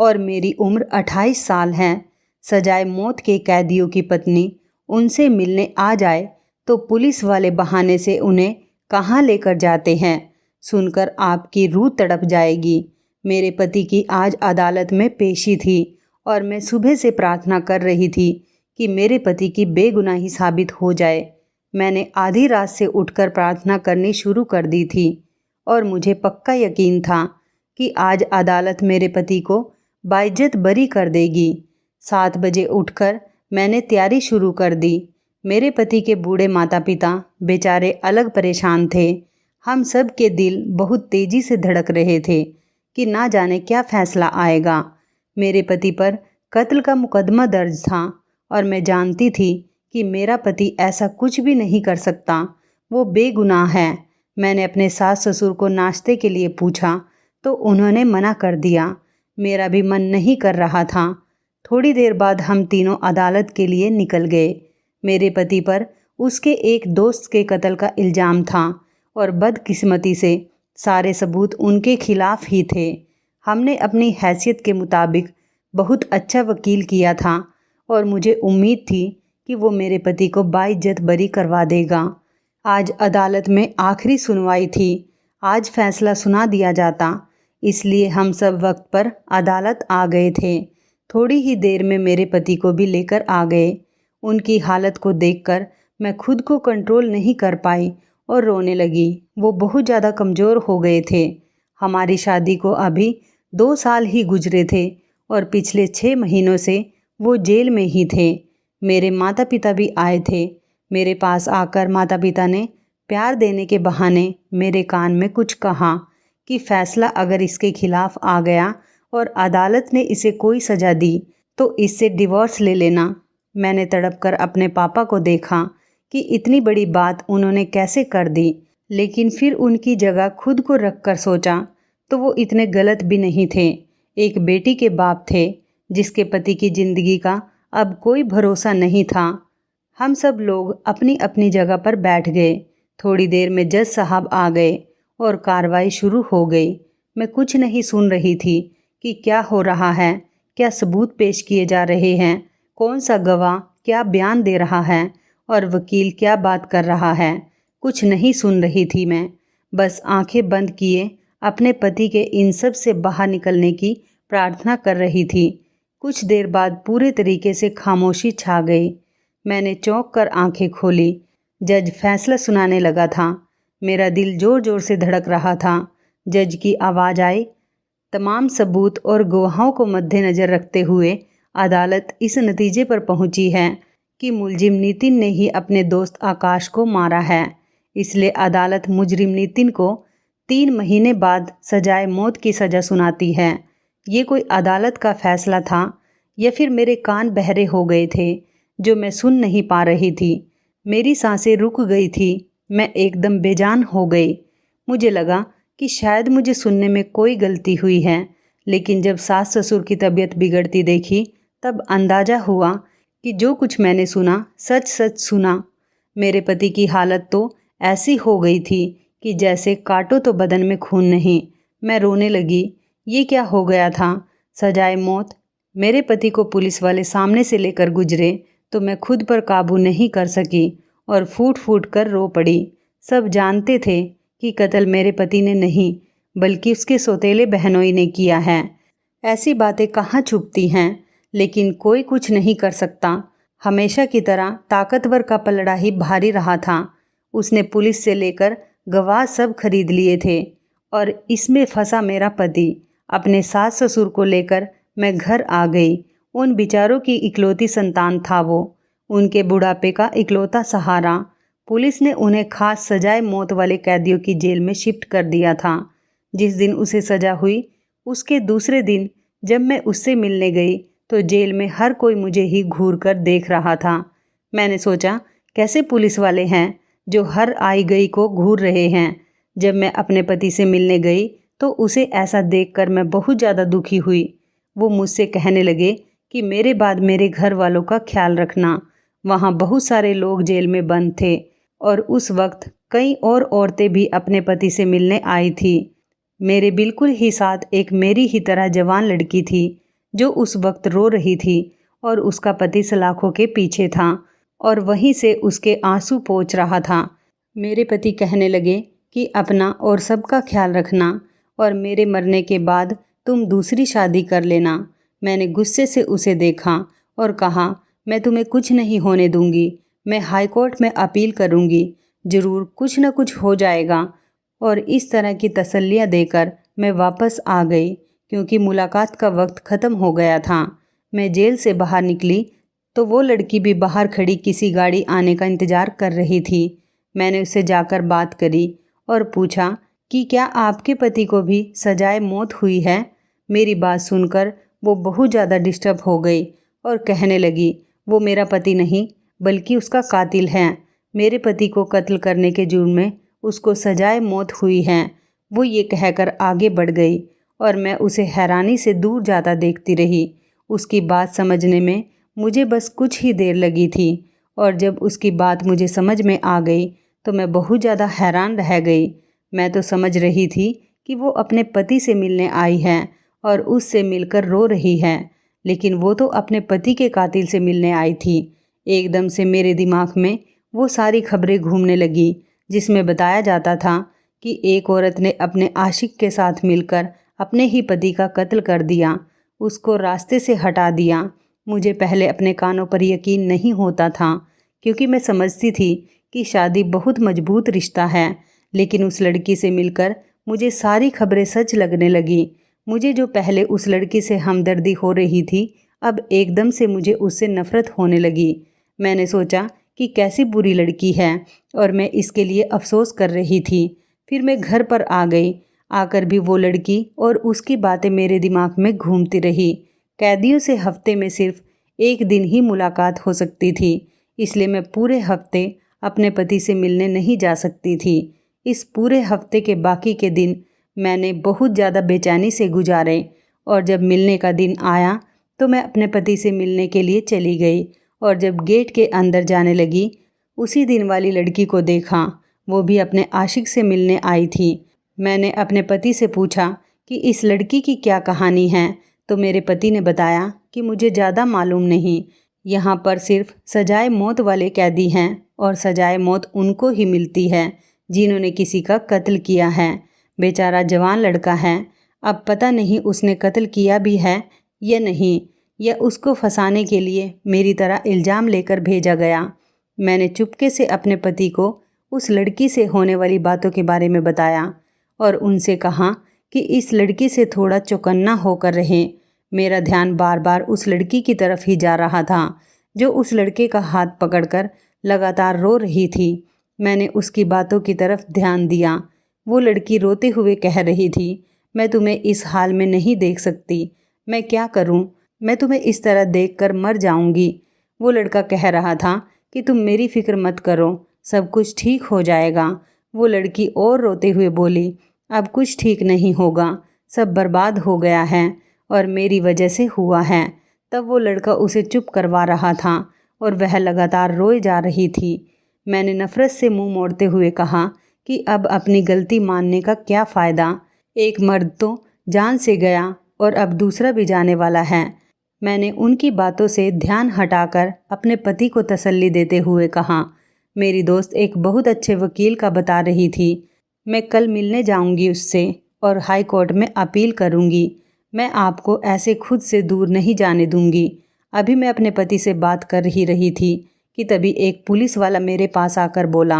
और मेरी उम्र 28 साल है। सजाए मौत के कैदियों की पत्नी उनसे मिलने आ जाए तो पुलिस वाले बहाने से उन्हें कहाँ लेकर जाते हैं, सुनकर आपकी रूह तड़प जाएगी। मेरे पति की आज अदालत में पेशी थी और मैं सुबह से प्रार्थना कर रही थी कि मेरे पति की बेगुनाही साबित हो जाए। मैंने आधी रात से उठकर प्रार्थना करनी शुरू कर दी थी और मुझे पक्का यकीन था कि आज अदालत मेरे पति को बाइज्जत बरी कर देगी। 7 बजे उठकर मैंने तैयारी शुरू कर दी। मेरे पति के बूढ़े माता पिता बेचारे अलग परेशान थे। हम सब के दिल बहुत तेजी से धड़क रहे थे कि ना जाने क्या फैसला आएगा। मेरे पति पर कत्ल का मुकदमा दर्ज था और मैं जानती थी कि मेरा पति ऐसा कुछ भी नहीं कर सकता, वो बेगुनाह है। मैंने अपने सास ससुर को नाश्ते के लिए पूछा तो उन्होंने मना कर दिया। मेरा भी मन नहीं कर रहा था। थोड़ी देर बाद हम तीनों अदालत के लिए निकल गए। मेरे पति पर उसके एक दोस्त के कत्ल का इल्ज़ाम था और बदकिस्मती से सारे सबूत उनके खिलाफ ही थे। हमने अपनी हैसियत के मुताबिक बहुत अच्छा वकील किया था और मुझे उम्मीद थी कि वो मेरे पति को बाइज्जत बरी करवा देगा। आज अदालत में आखिरी सुनवाई थी। आज फैसला सुना दिया जाता, इसलिए हम सब वक्त पर अदालत आ गए थे। थोड़ी ही देर में मेरे पति को भी लेकर आ गए। उनकी हालत को देखकर मैं खुद को कंट्रोल नहीं कर पाई और रोने लगी। वो बहुत ज़्यादा कमज़ोर हो गए थे। हमारी शादी को अभी 2 साल ही गुजरे थे और पिछले 6 महीनों से वो जेल में ही थे। मेरे माता पिता भी आए थे। मेरे पास आकर माता पिता ने प्यार देने के बहाने मेरे कान में कुछ कहा कि फ़ैसला अगर इसके खिलाफ़ आ गया और अदालत ने इसे कोई सज़ा दी तो इससे डिवोर्स ले लेना। मैंने तड़प कर अपने पापा को देखा कि इतनी बड़ी बात उन्होंने कैसे कर दी, लेकिन फिर उनकी जगह खुद को रख कर सोचा तो वो इतने गलत भी नहीं थे। एक बेटी के बाप थे जिसके पति की ज़िंदगी का अब कोई भरोसा नहीं था। हम सब लोग अपनी अपनी जगह पर बैठ गए। थोड़ी देर में जज साहब आ गए और कार्रवाई शुरू हो गई। मैं कुछ नहीं सुन रही थी कि क्या हो रहा है, क्या सबूत पेश किए जा रहे हैं, कौन सा गवाह क्या बयान दे रहा है और वकील क्या बात कर रहा है। कुछ नहीं सुन रही थी मैं, बस आंखें बंद किए अपने पति के इन सब से बाहर निकलने की प्रार्थना कर रही थी। कुछ देर बाद पूरे तरीके से खामोशी छा गई। मैंने चौंक कर आंखें खोली। जज फैसला सुनाने लगा था। मेरा दिल ज़ोर ज़ोर से धड़क रहा था। जज की आवाज़ आई, तमाम सबूत और गवाहों को मद्देनज़र रखते हुए अदालत इस नतीजे पर पहुंची है कि मुलजिम नितिन ने ही अपने दोस्त आकाश को मारा है। इसलिए अदालत मुजरिम नितिन को 3 महीने बाद सजाए मौत की सज़ा सुनाती है। ये कोई अदालत का फ़ैसला था या फिर मेरे कान बहरे हो गए थे जो मैं सुन नहीं पा रही थी। मेरी सांसें रुक गई थी। मैं एकदम बेजान हो गई। मुझे लगा कि शायद मुझे सुनने में कोई गलती हुई है, लेकिन जब सास ससुर की तबीयत बिगड़ती देखी तब अंदाज़ा हुआ कि जो कुछ मैंने सुना सच सच सुना। मेरे पति की हालत तो ऐसी हो गई थी कि जैसे काटो तो बदन में खून नहीं। मैं रोने लगी। ये क्या हो गया था? सजाए मौत। मेरे पति को पुलिस वाले सामने से लेकर गुजरे तो मैं खुद पर काबू नहीं कर सकी और फूट फूट कर रो पड़ी। सब जानते थे कि कत्ल मेरे पति ने नहीं बल्कि उसके सौतेले बहनोई ने किया है। ऐसी बातें कहाँ छुपती हैं, लेकिन कोई कुछ नहीं कर सकता। हमेशा की तरह ताकतवर का पलड़ा ही भारी रहा था। उसने पुलिस से लेकर गवाह सब खरीद लिए थे और इसमें फंसा मेरा पति। अपने सास ससुर को लेकर मैं घर आ गई। उन बेचारों की इकलौती संतान था वो, उनके बुढ़ापे का इकलौता सहारा। पुलिस ने उन्हें खास सजाए मौत वाले कैदियों की जेल में शिफ्ट कर दिया था। जिस दिन उसे सज़ा हुई उसके दूसरे दिन जब मैं उससे मिलने गई तो जेल में हर कोई मुझे ही घूर कर देख रहा था। मैंने सोचा कैसे पुलिस वाले हैं जो हर आई गई को घूर रहे हैं। जब मैं अपने पति से मिलने गई तो उसे ऐसा देखकर मैं बहुत ज़्यादा दुखी हुई। वो मुझसे कहने लगे कि मेरे बाद मेरे घर वालों का ख्याल रखना। वहाँ बहुत सारे लोग जेल में बंद थे और उस वक्त कई और औरतें भी अपने पति से मिलने आई थी। मेरे बिल्कुल ही साथ एक मेरी ही तरह जवान लड़की थी जो उस वक्त रो रही थी और उसका पति सलाखों के पीछे था और वहीं से उसके आंसू पोंछ रहा था। मेरे पति कहने लगे कि अपना और सबका ख्याल रखना और मेरे मरने के बाद तुम दूसरी शादी कर लेना। मैंने गुस्से से उसे देखा और कहा, मैं तुम्हें कुछ नहीं होने दूंगी। मैं हाई कोर्ट में अपील करूंगी, ज़रूर कुछ न कुछ हो जाएगा। और इस तरह की तसल्लियाँ देकर मैं वापस आ गई क्योंकि मुलाकात का वक्त ख़त्म हो गया था। मैं जेल से बाहर निकली तो वो लड़की भी बाहर खड़ी किसी गाड़ी आने का इंतज़ार कर रही थी। मैंने उससे जाकर बात करी और पूछा कि क्या आपके पति को भी सजाए मौत हुई है। मेरी बात सुनकर वो बहुत ज़्यादा डिस्टर्ब हो गई और कहने लगी, वो मेरा पति नहीं बल्कि उसका कातिल है। मेरे पति को कत्ल करने के जुर्म में उसको सजाए मौत हुई है। वो ये कहकर आगे बढ़ गई और मैं उसे हैरानी से दूर जाता देखती रही। उसकी बात समझने में मुझे बस कुछ ही देर लगी थी और जब उसकी बात मुझे समझ में आ गई तो मैं बहुत ज़्यादा हैरान रह गई। मैं तो समझ रही थी कि वो अपने पति से मिलने आई है और उससे मिलकर रो रही है, लेकिन वो तो अपने पति के कातिल से मिलने आई थी। एकदम से मेरे दिमाग में वो सारी खबरें घूमने लगी जिसमें बताया जाता था कि एक औरत ने अपने आशिक के साथ मिलकर अपने ही पति का कत्ल कर दिया, उसको रास्ते से हटा दिया। मुझे पहले अपने कानों पर यकीन नहीं होता था क्योंकि मैं समझती थी कि शादी बहुत मजबूत रिश्ता है, लेकिन उस लड़की से मिलकर मुझे सारी खबरें सच लगने लगी। मुझे जो पहले उस लड़की से हमदर्दी हो रही थी, अब एकदम से मुझे उससे नफ़रत होने लगी। मैंने सोचा कि कैसी बुरी लड़की है और मैं इसके लिए अफसोस कर रही थी। फिर मैं घर पर आ गई। आकर भी वो लड़की और उसकी बातें मेरे दिमाग में घूमती रही। कैदियों से हफ्ते में सिर्फ एक दिन ही मुलाकात हो सकती थी, इसलिए मैं पूरे हफ्ते अपने पति से मिलने नहीं जा सकती थी। इस पूरे हफ्ते के बाकी के दिन मैंने बहुत ज़्यादा बेचैनी से गुजारे और जब मिलने का दिन आया तो मैं अपने पति से मिलने के लिए चली गई और जब गेट के अंदर जाने लगी उसी दिन वाली लड़की को देखा। वो भी अपने आशिक से मिलने आई थी। मैंने अपने पति से पूछा कि इस लड़की की क्या कहानी है, तो मेरे पति ने बताया कि मुझे ज़्यादा मालूम नहीं, यहाँ पर सिर्फ सजाए मौत वाले कैदी हैं और सजाए मौत उनको ही मिलती है जिन्होंने किसी का कत्ल किया है। बेचारा जवान लड़का है, अब पता नहीं उसने कत्ल किया भी है या नहीं, या उसको फंसाने के लिए मेरी तरह इल्ज़ाम लेकर भेजा गया। मैंने चुपके से अपने पति को उस लड़की से होने वाली बातों के बारे में बताया और उनसे कहा कि इस लड़की से थोड़ा चौकन्ना होकर रहें। मेरा ध्यान बार बार उस लड़की की तरफ ही जा रहा था जो उस लड़के का हाथ पकड़कर लगातार रो रही थी। मैंने उसकी बातों की तरफ ध्यान दिया। वो लड़की रोते हुए कह रही थी, मैं तुम्हें इस हाल में नहीं देख सकती, मैं क्या करूं? मैं तुम्हें इस तरह देखकर मर जाऊंगी। वो लड़का कह रहा था कि तुम मेरी फिक्र मत करो, सब कुछ ठीक हो जाएगा। वो लड़की और रोते हुए बोली, अब कुछ ठीक नहीं होगा, सब बर्बाद हो गया है और मेरी वजह से हुआ है। तब वो लड़का उसे चुप करवा रहा था और वह लगातार रोए जा रही थी। मैंने नफ़रत से मुंह मोड़ते हुए कहा कि अब अपनी गलती मानने का क्या फ़ायदा, एक मर्द तो जान से गया और अब दूसरा भी जाने वाला है। मैंने उनकी बातों से ध्यान हटाकर अपने पति को तसल्ली देते हुए कहा, मेरी दोस्त एक बहुत अच्छे वकील का बता रही थी, मैं कल मिलने जाऊंगी उससे और हाई कोर्ट में अपील करूंगी। मैं आपको ऐसे खुद से दूर नहीं जाने दूंगी। अभी मैं अपने पति से बात कर ही रही थी कि तभी एक पुलिस वाला मेरे पास आकर बोला,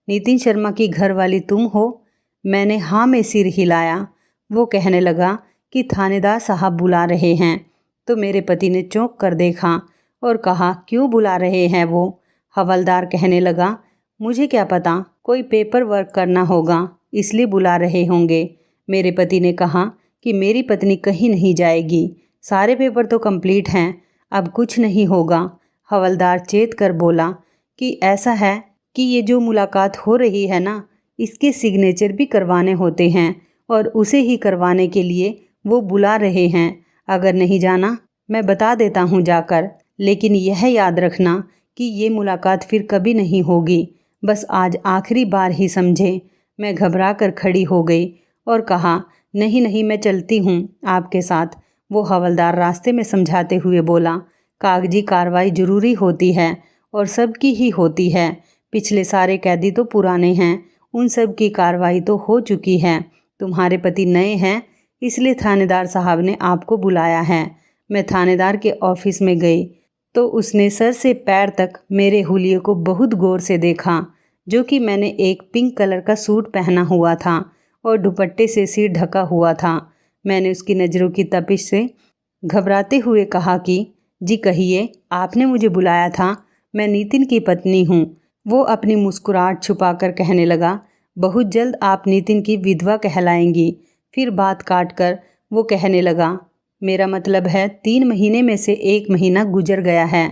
नितिन शर्मा की घरवाली तुम हो? मैंने हाँ में सिर हिलाया। वो कहने लगा कि थानेदार साहब बुला रहे हैं। तो मेरे पति ने चौंक कर देखा और कहा, क्यों बुला रहे हैं वो? हवलदार कहने लगा, मुझे क्या पता, कोई पेपर वर्क करना होगा इसलिए बुला रहे होंगे। मेरे पति ने कहा कि मेरी पत्नी कहीं नहीं जाएगी, सारे पेपर तो कंप्लीट हैं, अब कुछ नहीं होगा। हवलदार चेत कर बोला कि ऐसा है कि ये जो मुलाकात हो रही है ना, इसके सिग्नेचर भी करवाने होते हैं और उसे ही करवाने के लिए वो बुला रहे हैं। अगर नहीं जाना मैं बता देता हूँ जाकर, लेकिन यह याद रखना कि ये मुलाकात फिर कभी नहीं होगी, बस आज आखिरी बार ही समझे। मैं घबरा कर खड़ी हो गई और कहा, नहीं नहीं, मैं चलती हूँ आपके साथ, वो हवलदार रास्ते में समझाते हुए बोला, कागजी कार्रवाई जरूरी होती है और सबकी ही होती है। पिछले सारे कैदी तो पुराने हैं, उन सब की कार्रवाई तो हो चुकी है। तुम्हारे पति नए हैं, इसलिए थानेदार साहब ने आपको बुलाया है। मैं थानेदार के ऑफिस में गई तो उसने सर से पैर तक मेरे हुलिये को बहुत गौर से देखा, जो कि मैंने एक पिंक कलर का सूट पहना हुआ था और दुपट्टे से सिर ढका हुआ था। मैंने उसकी नज़रों की तपिश से घबराते हुए कहा कि जी कहिए, आपने मुझे बुलाया था, मैं नितिन की पत्नी हूँ। वो अपनी मुस्कुराहट छुपाकर कहने लगा, बहुत जल्द आप नितिन की विधवा कहलाएंगी। फिर बात काट कर वो कहने लगा, मेरा मतलब है 3 महीने में से 1 महीना गुजर गया है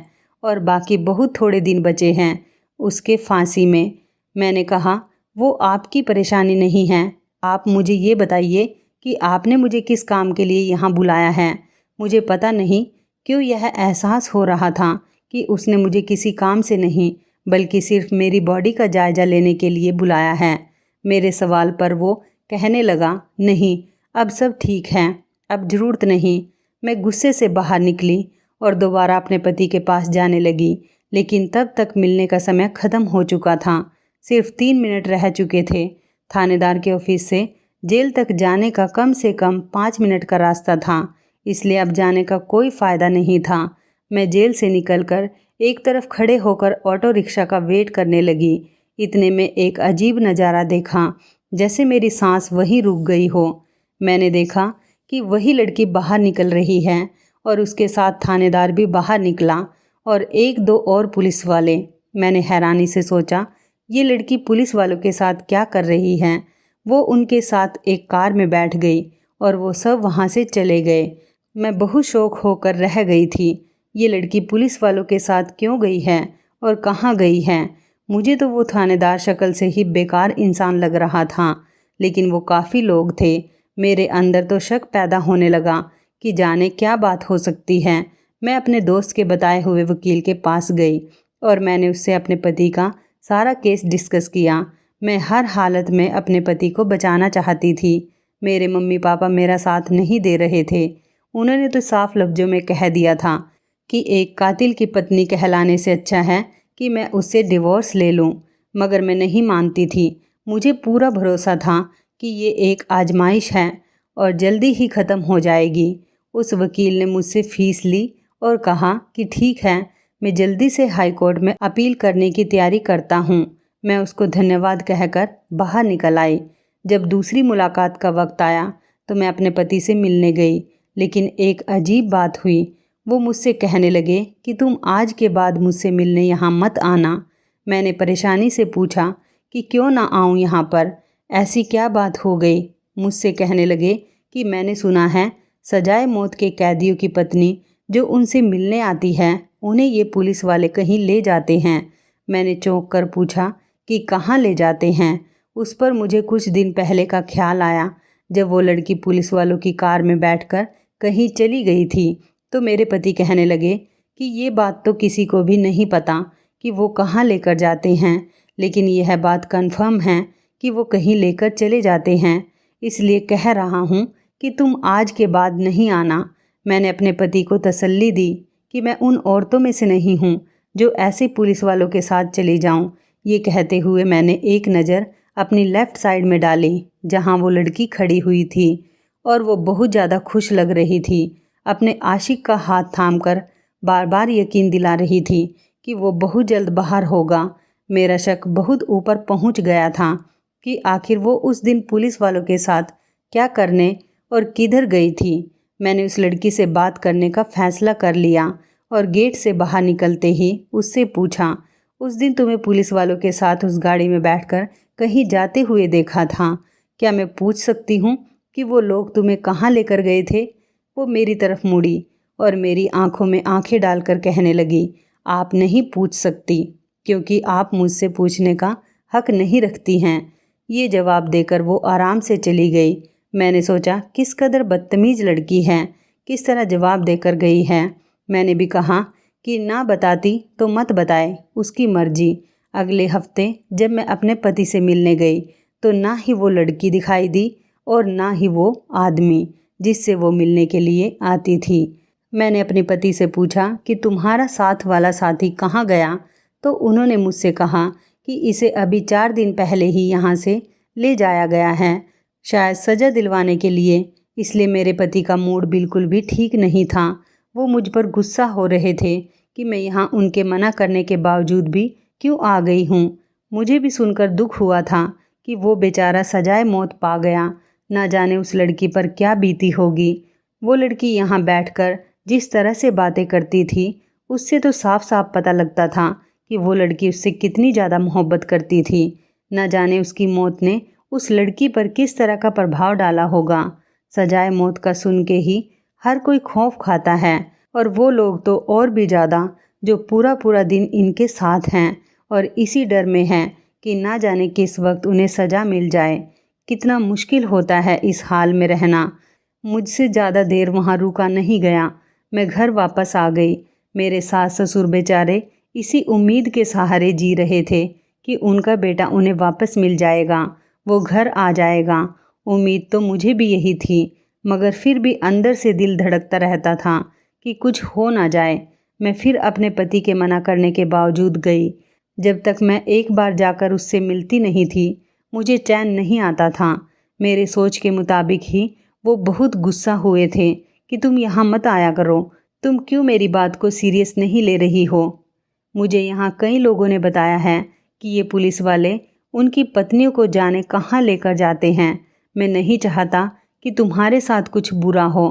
और बाकी बहुत थोड़े दिन बचे हैं उसके फांसी में। मैंने कहा, वो आपकी परेशानी नहीं है। आप मुझे ये बताइए कि आपने मुझे किस काम के लिए यहाँ बुलाया है। मुझे पता नहीं क्यों यह एहसास हो रहा था कि उसने मुझे किसी काम से नहीं बल्कि सिर्फ मेरी बॉडी का जायज़ा लेने के लिए बुलाया है। मेरे सवाल पर वो कहने लगा, नहीं अब सब ठीक है, अब ज़रूरत नहीं। मैं गुस्से से बाहर निकली और दोबारा अपने पति के पास जाने लगी, लेकिन तब तक मिलने का समय ख़त्म हो चुका था। सिर्फ 3 मिनट रह चुके थे। थानेदार के ऑफिस से जेल तक जाने का कम से कम 5 मिनट का रास्ता था, इसलिए अब जाने का कोई फ़ायदा नहीं था। मैं जेल से निकलकर एक तरफ खड़े होकर ऑटो रिक्शा का वेट करने लगी। इतने में एक अजीब नज़ारा देखा, जैसे मेरी सांस वहीं रुक गई हो। मैंने देखा कि वही लड़की बाहर निकल रही है और उसके साथ थानेदार भी बाहर निकला और 1-2 और पुलिस वाले। मैंने हैरानी से सोचा, ये लड़की पुलिस वालों के साथ क्या कर रही है। वो उनके साथ एक कार में बैठ गई और वो सब वहाँ से चले गए। मैं बहुत शौक होकर रह गई थी, ये लड़की पुलिस वालों के साथ क्यों गई है और कहाँ गई है। मुझे तो वो थानेदार शक्ल से ही बेकार इंसान लग रहा था, लेकिन वो काफ़ी लोग थे। मेरे अंदर तो शक पैदा होने लगा कि जाने क्या बात हो सकती है। मैं अपने दोस्त के बताए हुए वकील के पास गई और मैंने उससे अपने पति का सारा केस डिस्कस किया। मैं हर हालत में अपने पति को बचाना चाहती थी। मेरे मम्मी पापा मेरा साथ नहीं दे रहे थे। उन्होंने तो साफ लफ्ज़ों में कह दिया था कि एक कातिल की पत्नी कहलाने से अच्छा है कि मैं उससे डिवोर्स ले लूं, मगर मैं नहीं मानती थी। मुझे पूरा भरोसा था कि ये एक आजमाइश है और जल्दी ही ख़त्म हो जाएगी। उस वकील ने मुझसे फ़ीस ली और कहा कि ठीक है, मैं जल्दी से हाई कोर्ट में अपील करने की तैयारी करता हूँ। मैं उसको धन्यवाद कहकर बाहर निकल आई। जब दूसरी मुलाकात का वक्त आया तो मैं अपने पति से मिलने गई, लेकिन एक अजीब बात हुई। वो मुझसे कहने लगे कि तुम आज के बाद मुझसे मिलने यहाँ मत आना। मैंने परेशानी से पूछा कि क्यों ना आऊँ यहाँ पर, ऐसी क्या बात हो गई। मुझसे कहने लगे कि मैंने सुना है सजाए मौत के कैदियों की पत्नी जो उनसे मिलने आती है, उन्हें ये पुलिस वाले कहीं ले जाते हैं। मैंने चौंक कर पूछा कि कहाँ ले जाते हैं। उस पर मुझे कुछ दिन पहले का ख्याल आया, जब वो लड़की पुलिस वालों की कार में बैठकर कहीं चली गई थी। तो मेरे पति कहने लगे कि ये बात तो किसी को भी नहीं पता कि वो कहाँ लेकर जाते हैं, लेकिन यह बात कन्फर्म है कि वो कहीं लेकर चले जाते हैं। इसलिए कह रहा हूँ कि तुम आज के बाद नहीं आना। मैंने अपने पति को तसल्ली दी कि मैं उन औरतों में से नहीं हूँ जो ऐसे पुलिस वालों के साथ चली जाऊँ। ये कहते हुए मैंने एक नज़र अपनी लेफ़्ट साइड में डाली, जहाँ वो लड़की खड़ी हुई थी और वो बहुत ज़्यादा खुश लग रही थी। अपने आशिक का हाथ थामकर बार बार यकीन दिला रही थी कि वो बहुत जल्द बाहर होगा। मेरा शक बहुत ऊपर पहुंच गया था कि आखिर वो उस दिन पुलिस वालों के साथ क्या करने और किधर गई थी। मैंने उस लड़की से बात करने का फ़ैसला कर लिया और गेट से बाहर निकलते ही उससे पूछा, उस दिन तुम्हें पुलिस वालों के साथ उस गाड़ी में बैठकर कहीं जाते हुए देखा था। क्या मैं पूछ सकती हूँ कि वो लोग तुम्हें कहाँ लेकर गए थे? वो मेरी तरफ मुड़ी और मेरी आंखों में आंखें डालकर कहने लगी, आप नहीं पूछ सकती क्योंकि आप मुझसे पूछने का हक नहीं रखती हैं। ये जवाब देकर वो आराम से चली गई। मैंने सोचा, किस कदर बदतमीज़ लड़की है, किस तरह जवाब देकर गई है। मैंने भी कहा कि ना बताती तो मत बताए, उसकी मर्जी। अगले हफ्ते जब मैं अपने पति से मिलने गई तो ना ही वो लड़की दिखाई दी और ना ही वो आदमी। जिससे वो मिलने के लिए आती थी। मैंने अपने पति से पूछा कि तुम्हारा साथ वाला साथी कहाँ गया, तो उन्होंने मुझसे कहा कि इसे अभी 4 दिन पहले ही यहाँ से ले जाया गया है, शायद सज़ा दिलवाने के लिए। इसलिए मेरे पति का मूड बिल्कुल भी ठीक नहीं था। वो मुझ पर गुस्सा हो रहे थे कि मैं यहाँ उनके मना करने के बावजूद भी क्यों आ गई हूँ। मुझे भी सुनकर दुख हुआ था कि वो बेचारा सजाए मौत पा गया। ना जाने उस लड़की पर क्या बीती होगी। वो लड़की यहाँ बैठकर जिस तरह से बातें करती थी, उससे तो साफ साफ पता लगता था कि वो लड़की उससे कितनी ज़्यादा मोहब्बत करती थी। न जाने उसकी मौत ने उस लड़की पर किस तरह का प्रभाव डाला होगा। सजाए मौत का सुन के ही हर कोई खौफ खाता है, और वो लोग तो और भी ज़्यादा जो पूरा पूरा दिन इनके साथ हैं और इसी डर में हैं कि ना जाने किस वक्त उन्हें सज़ा मिल जाए। कितना मुश्किल होता है इस हाल में रहना। मुझसे ज़्यादा देर वहाँ रुका नहीं गया। मैं घर वापस आ गई। मेरे सास ससुर बेचारे इसी उम्मीद के सहारे जी रहे थे कि उनका बेटा उन्हें वापस मिल जाएगा, वो घर आ जाएगा। उम्मीद तो मुझे भी यही थी, मगर फिर भी अंदर से दिल धड़कता रहता था कि कुछ हो ना जाए। मैं फिर अपने पति के मना करने के बावजूद गई। जब तक मैं एक बार जाकर उससे मिलती नहीं थी, मुझे चैन नहीं आता था। मेरे सोच के मुताबिक ही वो बहुत गुस्सा हुए थे कि तुम यहाँ मत आया करो, तुम क्यों मेरी बात को सीरियस नहीं ले रही हो। मुझे यहाँ कई लोगों ने बताया है कि ये पुलिस वाले उनकी पत्नियों को जाने कहाँ लेकर जाते हैं। मैं नहीं चाहता कि तुम्हारे साथ कुछ बुरा हो।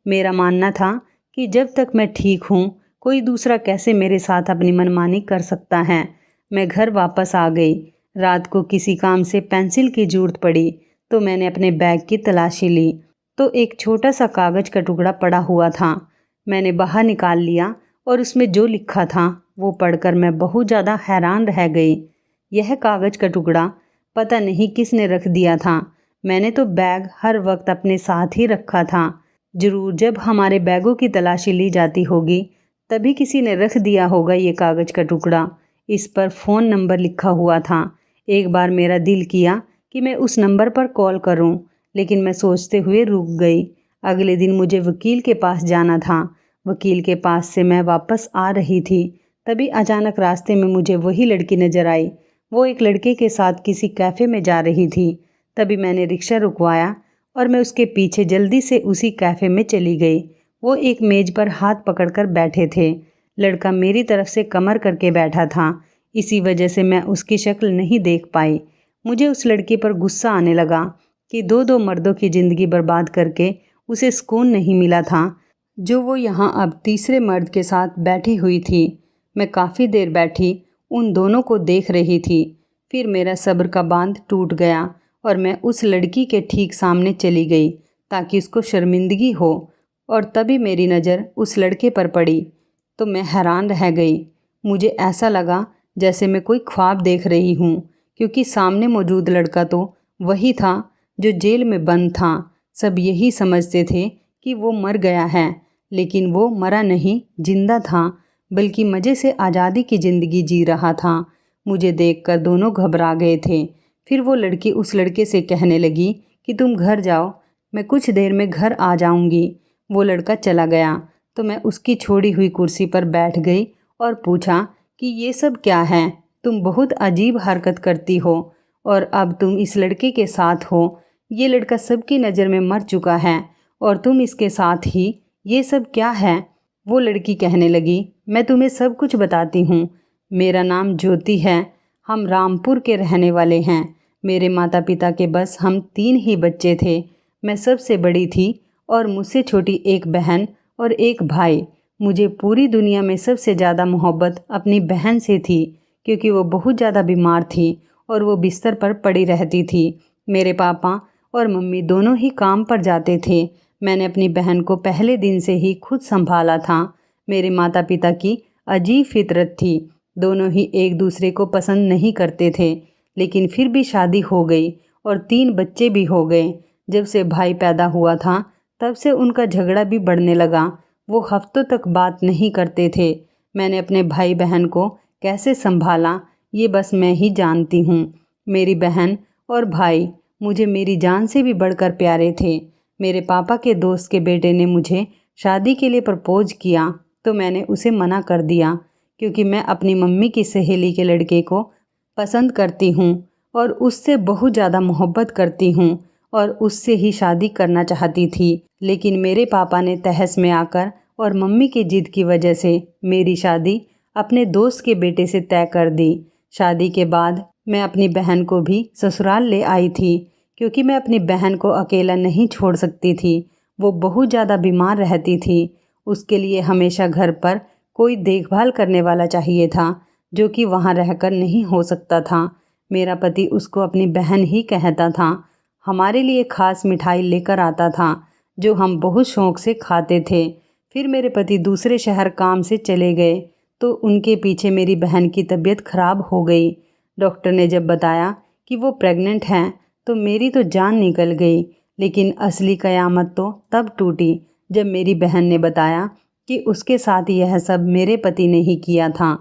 मेरा मानना था कि जब तक मैं ठीक हूँ, कोई दूसरा कैसे मेरे साथ अपनी मनमानी कर सकता है। मैं घर वापस आ गई। रात को किसी काम से पेंसिल की ज़रूरत पड़ी तो मैंने अपने बैग की तलाशी ली, तो एक छोटा सा कागज़ का टुकड़ा पड़ा हुआ था। मैंने बाहर निकाल लिया और उसमें जो लिखा था वो पढ़कर मैं बहुत ज़्यादा हैरान रह गई। यह कागज़ का टुकड़ा पता नहीं किसने रख दिया था। मैंने तो बैग हर वक्त अपने साथ ही रखा था। ज़रूर जब हमारे बैगों की तलाशी ली जाती होगी तभी किसी ने रख दिया होगा ये कागज़ का टुकड़ा। इस पर फ़ोन नंबर लिखा हुआ था। एक बार मेरा दिल किया कि मैं उस नंबर पर कॉल करूं, लेकिन मैं सोचते हुए रुक गई। अगले दिन मुझे वकील के पास जाना था। वकील के पास से मैं वापस आ रही थी, तभी अचानक रास्ते में मुझे वही लड़की नज़र आई। वो एक लड़के के साथ किसी कैफ़े में जा रही थी। तभी मैंने रिक्शा रुकवाया और मैं उसके पीछे जल्दी से उसी कैफ़े में चली गई। वो एक मेज़ पर हाथ पकड़कर बैठे थे। लड़का मेरी तरफ से कमर करके बैठा था, इसी वजह से मैं उसकी शक्ल नहीं देख पाई। मुझे उस लड़की पर गुस्सा आने लगा कि दो दो मर्दों की ज़िंदगी बर्बाद करके उसे सुकून नहीं मिला था जो वो यहाँ अब तीसरे मर्द के साथ बैठी हुई थी। मैं काफ़ी देर बैठी उन दोनों को देख रही थी। फिर मेरा सब्र का बांध टूट गया और मैं उस लड़की के ठीक सामने चली गई ताकि उसको शर्मिंदगी हो। और तभी मेरी नज़र उस लड़के पर पड़ी तो मैं हैरान रह गई। मुझे ऐसा लगा जैसे मैं कोई ख्वाब देख रही हूँ, क्योंकि सामने मौजूद लड़का तो वही था जो जेल में बंद था। सब यही समझते थे कि वो मर गया है, लेकिन वो मरा नहीं, जिंदा था, बल्कि मज़े से आज़ादी की ज़िंदगी जी रहा था। मुझे देखकर दोनों घबरा गए थे। फिर वो लड़की उस लड़के से कहने लगी कि तुम घर जाओ, मैं कुछ देर में घर आ जाऊंगी। वो लड़का चला गया तो मैं उसकी छोड़ी हुई कुर्सी पर बैठ गई और पूछा कि ये सब क्या है? तुम बहुत अजीब हरकत करती हो और अब तुम इस लड़के के साथ हो। ये लड़का सबकी नज़र में मर चुका है और तुम इसके साथ ही, ये सब क्या है? वो लड़की कहने लगी, मैं तुम्हें सब कुछ बताती हूँ। मेरा नाम ज्योति है। हम रामपुर के रहने वाले हैं। मेरे माता पिता के बस हम 3 ही बच्चे थे। मैं सबसे बड़ी थी और मुझसे छोटी एक बहन और एक भाई। मुझे पूरी दुनिया में सबसे ज़्यादा मोहब्बत अपनी बहन से थी, क्योंकि वो बहुत ज़्यादा बीमार थी और वो बिस्तर पर पड़ी रहती थी। मेरे पापा और मम्मी दोनों ही काम पर जाते थे। मैंने अपनी बहन को पहले दिन से ही खुद संभाला था। मेरे माता पिता की अजीब फितरत थी। दोनों ही एक दूसरे को पसंद नहीं करते थे, लेकिन फिर भी शादी हो गई और 3 बच्चे भी हो गए। जब से भाई पैदा हुआ था तब से उनका झगड़ा भी बढ़ने लगा। वो हफ्तों तक बात नहीं करते थे। मैंने अपने भाई बहन को कैसे संभाला ये बस मैं ही जानती हूँ। मेरी बहन और भाई मुझे मेरी जान से भी बढ़कर प्यारे थे। मेरे पापा के दोस्त के बेटे ने मुझे शादी के लिए प्रपोज किया तो मैंने उसे मना कर दिया, क्योंकि मैं अपनी मम्मी की सहेली के लड़के को पसंद करती हूँ और उससे बहुत ज़्यादा मोहब्बत करती हूँ और उससे ही शादी करना चाहती थी। लेकिन मेरे पापा ने तहस में आकर और मम्मी की जिद की वजह से मेरी शादी अपने दोस्त के बेटे से तय कर दी। शादी के बाद मैं अपनी बहन को भी ससुराल ले आई थी, क्योंकि मैं अपनी बहन को अकेला नहीं छोड़ सकती थी। वो बहुत ज़्यादा बीमार रहती थी। उसके लिए हमेशा घर पर कोई देखभाल करने वाला चाहिए था, जो कि वहाँ रहकर नहीं हो सकता था। मेरा पति उसको अपनी बहन ही कहता था। हमारे लिए खास मिठाई लेकर आता था, जो हम बहुत शौक़ से खाते थे। फिर मेरे पति दूसरे शहर काम से चले गए तो उनके पीछे मेरी बहन की तबीयत खराब हो गई। डॉक्टर ने जब बताया कि वो प्रेग्नेंट हैं तो मेरी तो जान निकल गई। लेकिन असली क़यामत तो तब टूटी जब मेरी बहन ने बताया कि उसके साथ यह सब मेरे पति ने ही किया था।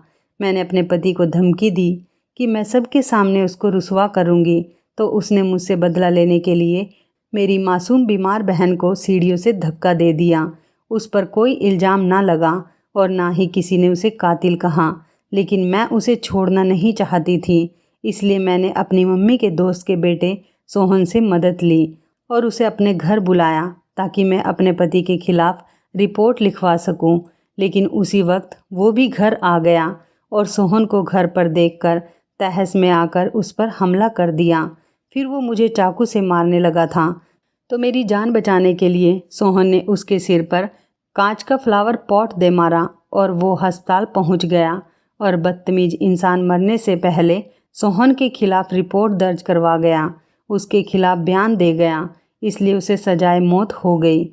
मैंने अपने पति को धमकी दी कि मैं सबके सामने उसको रुसवा करूँगी, तो उसने मुझसे बदला लेने के लिए मेरी मासूम बीमार बहन को सीढ़ियों से धक्का दे दिया। उस पर कोई इल्ज़ाम ना लगा और ना ही किसी ने उसे कातिल कहा, लेकिन मैं उसे छोड़ना नहीं चाहती थी। इसलिए मैंने अपनी मम्मी के दोस्त के बेटे सोहन से मदद ली और उसे अपने घर बुलाया ताकि मैं अपने पति के खिलाफ रिपोर्ट लिखवा सकूं। लेकिन उसी वक्त वो भी घर आ गया और सोहन को घर पर देखकर तहस में आकर उस पर हमला कर दिया। फिर वो मुझे चाकू से मारने लगा था, तो मेरी जान बचाने के लिए सोहन ने उसके सिर पर कांच का फ्लावर पॉट दे मारा और वो अस्पताल पहुंच गया। और बदतमीज इंसान मरने से पहले सोहन के खिलाफ रिपोर्ट दर्ज करवा गया, उसके खिलाफ बयान दे गया, इसलिए उसे सजाए मौत हो गई।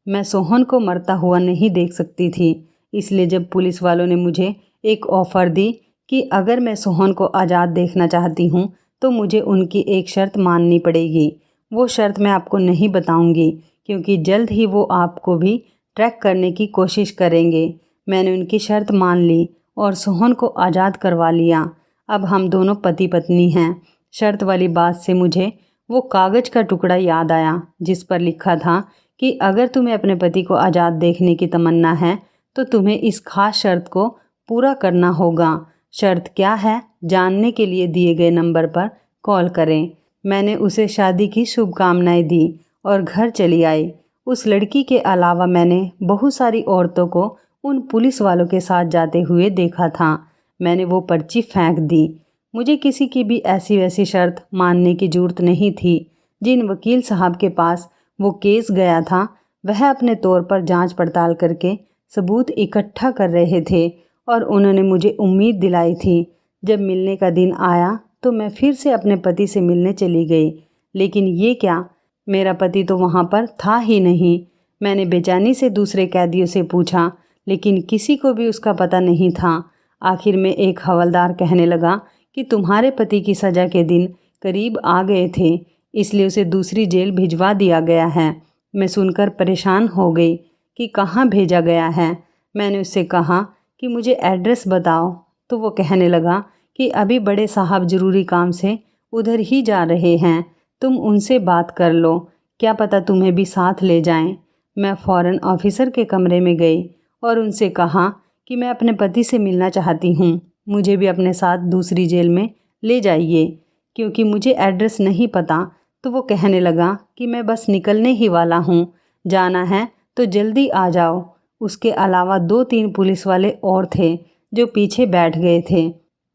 मैं सोहन को मरता हुआ नहीं देख सकती थी, इसलिए जब पुलिस वालों ने मुझे एक ऑफ़र दी कि अगर मैं सोहन को आज़ाद देखना चाहती हूँ तो मुझे उनकी एक शर्त माननी पड़ेगी। वो शर्त मैं आपको नहीं बताऊँगी, क्योंकि जल्द ही वो आपको भी ट्रैक करने की कोशिश करेंगे। मैंने उनकी शर्त मान ली और सोहन को आज़ाद करवा लिया। अब हम दोनों पति पत्नी हैं। शर्त वाली बात से मुझे वो कागज़ का टुकड़ा याद आया जिस पर लिखा था कि अगर तुम्हें अपने पति को आज़ाद देखने की तमन्ना है तो तुम्हें इस खास शर्त को पूरा करना होगा। शर्त क्या है, जानने के लिए दिए गए नंबर पर कॉल करें। मैंने उसे शादी की शुभकामनाएं दी और घर चली आई। उस लड़की के अलावा मैंने बहुत सारी औरतों को उन पुलिस वालों के साथ जाते हुए देखा था। मैंने वो पर्ची फेंक दी। मुझे किसी की भी ऐसी वैसी शर्त मानने की ज़रूरत नहीं थी। जिन वकील साहब के पास वो केस गया था वह अपने तौर पर जांच पड़ताल करके सबूत इकट्ठा कर रहे थे और उन्होंने मुझे उम्मीद दिलाई थी। जब मिलने का दिन आया तो मैं फिर से अपने पति से मिलने चली गई, लेकिन ये क्या, मेरा पति तो वहाँ पर था ही नहीं। मैंने बेचैनी से दूसरे कैदियों से पूछा, लेकिन किसी को भी उसका पता नहीं था। आखिर में एक हवलदार कहने लगा कि तुम्हारे पति की सज़ा के दिन करीब आ गए थे, इसलिए उसे दूसरी जेल भिजवा दिया गया है। मैं सुनकर परेशान हो गई कि कहाँ भेजा गया है। मैंने उससे कहा कि मुझे एड्रेस बताओ, तो वो कहने लगा कि अभी बड़े साहब ज़रूरी काम से उधर ही जा रहे हैं, तुम उनसे बात कर लो, क्या पता तुम्हें भी साथ ले जाएं। मैं फ़ौरन ऑफिसर के कमरे में गई और उनसे कहा कि मैं अपने पति से मिलना चाहती हूँ, मुझे भी अपने साथ दूसरी जेल में ले जाइए, क्योंकि मुझे एड्रेस नहीं पता। तो वो कहने लगा कि मैं बस निकलने ही वाला हूँ, जाना है तो जल्दी आ जाओ। उसके अलावा 2-3 पुलिस वाले और थे जो पीछे बैठ गए थे।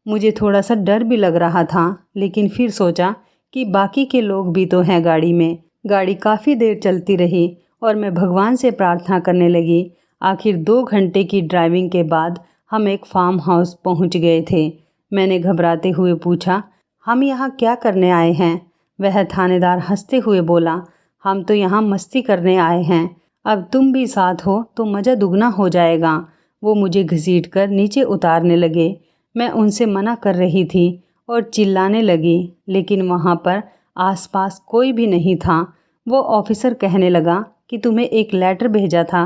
मुझे थोड़ा सा डर भी लग रहा था, लेकिन फिर सोचा कि बाकी के लोग भी तो हैं गाड़ी में। गाड़ी काफ़ी देर चलती रही और मैं भगवान से प्रार्थना करने लगी। आखिर 2 घंटे की ड्राइविंग के बाद हम एक फार्म हाउस पहुंच गए थे। मैंने घबराते हुए पूछा, हम यहाँ क्या करने आए हैं? वह थानेदार हंसते हुए बोला, हम तो यहाँ मस्ती करने आए हैं, अब तुम भी साथ हो तो मज़ा दुगना हो जाएगा। वो मुझे घसीटकर नीचे उतारने लगे। मैं उनसे मना कर रही थी और चिल्लाने लगी, लेकिन वहाँ पर आसपास कोई भी नहीं था। वो ऑफिसर कहने लगा कि तुम्हें एक लेटर भेजा था,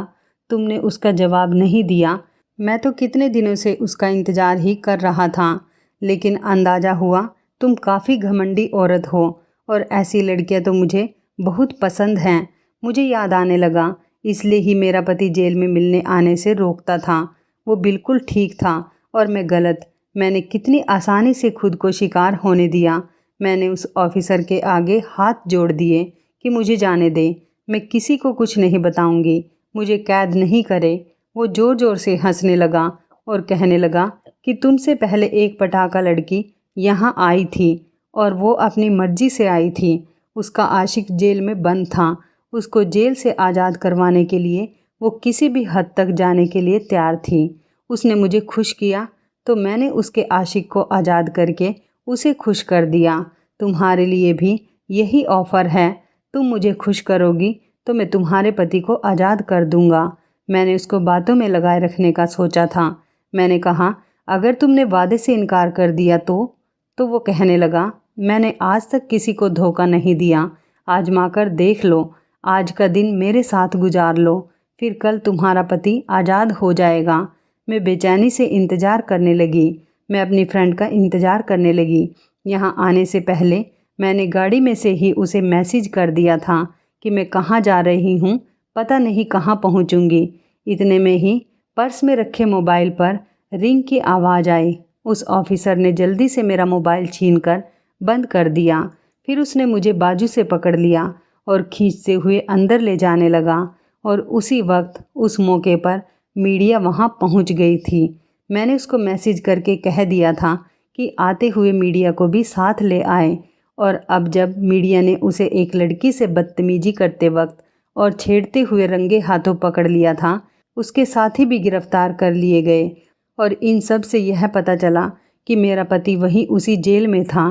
तुमने उसका जवाब नहीं दिया। मैं तो कितने दिनों से उसका इंतज़ार ही कर रहा था, लेकिन अंदाज़ा हुआ तुम काफ़ी घमंडी औरत हो और ऐसी लड़कियां तो मुझे बहुत पसंद हैं। मुझे याद आने लगा, इसलिए ही मेरा पति जेल में मिलने आने से रोकता था। वो बिल्कुल ठीक था और मैं गलत। मैंने कितनी आसानी से खुद को शिकार होने दिया। मैंने उस ऑफिसर के आगे हाथ जोड़ दिए कि मुझे जाने दे, मैं किसी को कुछ नहीं बताऊंगी, मुझे कैद नहीं करे। वो ज़ोर ज़ोर से हंसने लगा और कहने लगा कि तुमसे पहले एक पटाखा लड़की यहाँ आई थी और वो अपनी मर्जी से आई थी। उसका आशिक जेल में बंद था। उसको जेल से आज़ाद करवाने के लिए वो किसी भी हद तक जाने के लिए तैयार थी। उसने मुझे खुश किया तो मैंने उसके आशिक को आज़ाद करके उसे खुश कर दिया। तुम्हारे लिए भी यही ऑफ़र है। तुम मुझे खुश करोगी तो मैं तुम्हारे पति को आज़ाद कर दूंगा। मैंने उसको बातों में लगाए रखने का सोचा था। मैंने कहा, अगर तुमने वादे से इनकार कर दिया तो वो कहने लगा, मैंने आज तक किसी को धोखा नहीं दिया। आजमा कर देख लो। आज का दिन मेरे साथ गुजार लो, फिर कल तुम्हारा पति आज़ाद हो जाएगा। मैं बेचैनी से इंतज़ार करने लगी। मैं अपनी फ्रेंड का इंतज़ार करने लगी। यहाँ आने से पहले मैंने गाड़ी में से ही उसे मैसेज कर दिया था कि मैं कहाँ जा रही हूँ, पता नहीं कहाँ पहुँचूँगी। इतने में ही पर्स में रखे मोबाइल पर रिंग की आवाज़ आई। उस ऑफिसर ने जल्दी से मेरा मोबाइल छीनकर बंद कर दिया। फिर उसने मुझे बाजू से पकड़ लिया और खींचते हुए अंदर ले जाने लगा। और उसी वक्त उस मौके पर मीडिया वहाँ पहुँच गई थी। मैंने उसको मैसेज करके कह दिया था कि आते हुए मीडिया को भी साथ ले आए। और अब जब मीडिया ने उसे एक लड़की से बदतमीजी करते वक्त और छेड़ते हुए रंगे हाथों पकड़ लिया था, उसके साथी भी गिरफ्तार कर लिए गए। और इन सब से यह पता चला कि मेरा पति वहीं उसी जेल में था।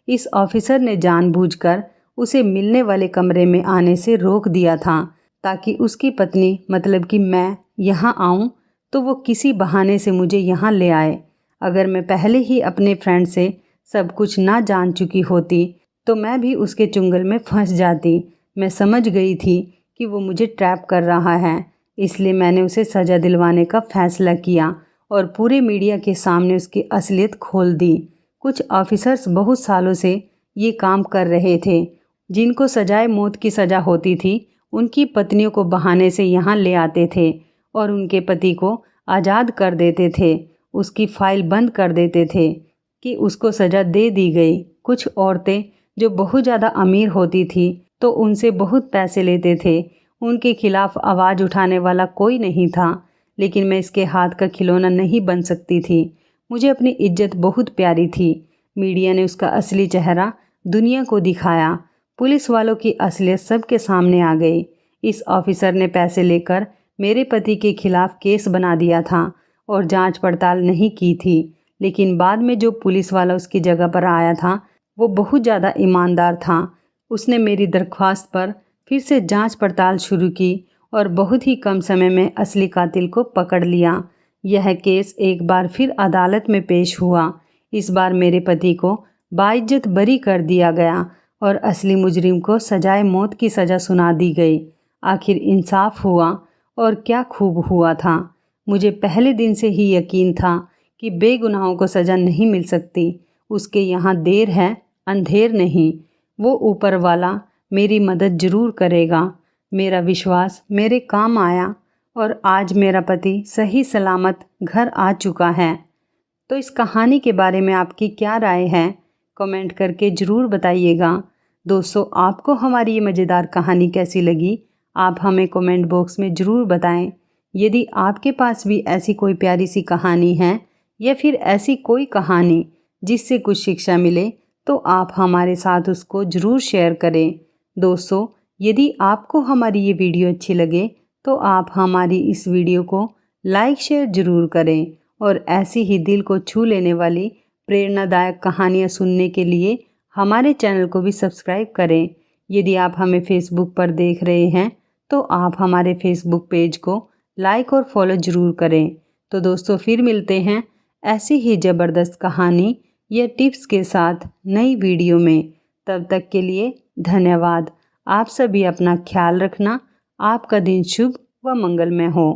इस ऑफिसर ने जानबूझकर उसे मिलने वाले कमरे में आने से रोक दिया था ताकि उसकी पत्नी मतलब कि मैं यहाँ आऊँ तो वो किसी बहाने से मुझे यहाँ ले आए। अगर मैं पहले ही अपने फ्रेंड से सब कुछ ना जान चुकी होती तो मैं भी उसके चुंगल में फंस जाती। मैं समझ गई थी कि वो मुझे ट्रैप कर रहा है, इसलिए मैंने उसे सज़ा दिलवाने का फ़ैसला किया और पूरे मीडिया के सामने उसकी असलियत खोल दी। कुछ ऑफिसर्स बहुत सालों से ये काम कर रहे थे। जिनको सजाए मौत की सज़ा होती थी, उनकी पत्नियों को बहाने से यहाँ ले आते थे और उनके पति को आज़ाद कर देते थे। उसकी फ़ाइल बंद कर देते थे कि उसको सज़ा दे दी गई। कुछ औरतें जो बहुत ज़्यादा अमीर होती थी तो उनसे बहुत पैसे लेते थे। उनके खिलाफ़ आवाज़ उठाने वाला कोई नहीं था। लेकिन मैं इसके हाथ का खिलौना नहीं बन सकती थी। मुझे अपनी इज्जत बहुत प्यारी थी। मीडिया ने उसका असली चेहरा दुनिया को दिखाया। पुलिस वालों की असलियत सबके सामने आ गई। इस ऑफिसर ने पैसे लेकर मेरे पति के खिलाफ केस बना दिया था और जांच पड़ताल नहीं की थी। लेकिन बाद में जो पुलिस वाला उसकी जगह पर आया था वो बहुत ज़्यादा ईमानदार था। उसने मेरी दरख्वास्त पर फिर से जांच पड़ताल शुरू की और बहुत ही कम समय में असली कातिल को पकड़ लिया। यह केस एक बार फिर अदालत में पेश हुआ। इस बार मेरे पति को बाइज्जत बरी कर दिया गया और असली मुजरिम को सजाए मौत की सज़ा सुना दी गई। आखिर इंसाफ हुआ और क्या खूब हुआ था। मुझे पहले दिन से ही यकीन था कि बेगुनाहों को सज़ा नहीं मिल सकती। उसके यहाँ देर है अंधेर नहीं। वो ऊपर वाला मेरी मदद ज़रूर करेगा। मेरा विश्वास मेरे काम आया और आज मेरा पति सही सलामत घर आ चुका है। तो इस कहानी के बारे में आपकी क्या राय है, कमेंट करके ज़रूर बताइएगा। दोस्तों, आपको हमारी ये मज़ेदार कहानी कैसी लगी, आप हमें कमेंट बॉक्स में ज़रूर बताएं। यदि आपके पास भी ऐसी कोई प्यारी सी कहानी है या फिर ऐसी कोई कहानी जिससे कुछ शिक्षा मिले तो आप हमारे साथ उसको ज़रूर शेयर करें। दोस्तों, यदि आपको हमारी ये वीडियो अच्छी लगे तो आप हमारी इस वीडियो को लाइक शेयर ज़रूर करें और ऐसी ही दिल को छू लेने वाली प्रेरणादायक कहानियाँ सुनने के लिए हमारे चैनल को भी सब्सक्राइब करें। यदि आप हमें फेसबुक पर देख रहे हैं तो आप हमारे फेसबुक पेज को लाइक और फॉलो ज़रूर करें। तो दोस्तों, फिर मिलते हैं ऐसी ही ज़बरदस्त कहानी या टिप्स के साथ नई वीडियो में। तब तक के लिए धन्यवाद। आप सभी अपना ख्याल रखना। आपका दिन शुभ व मंगलमय हो।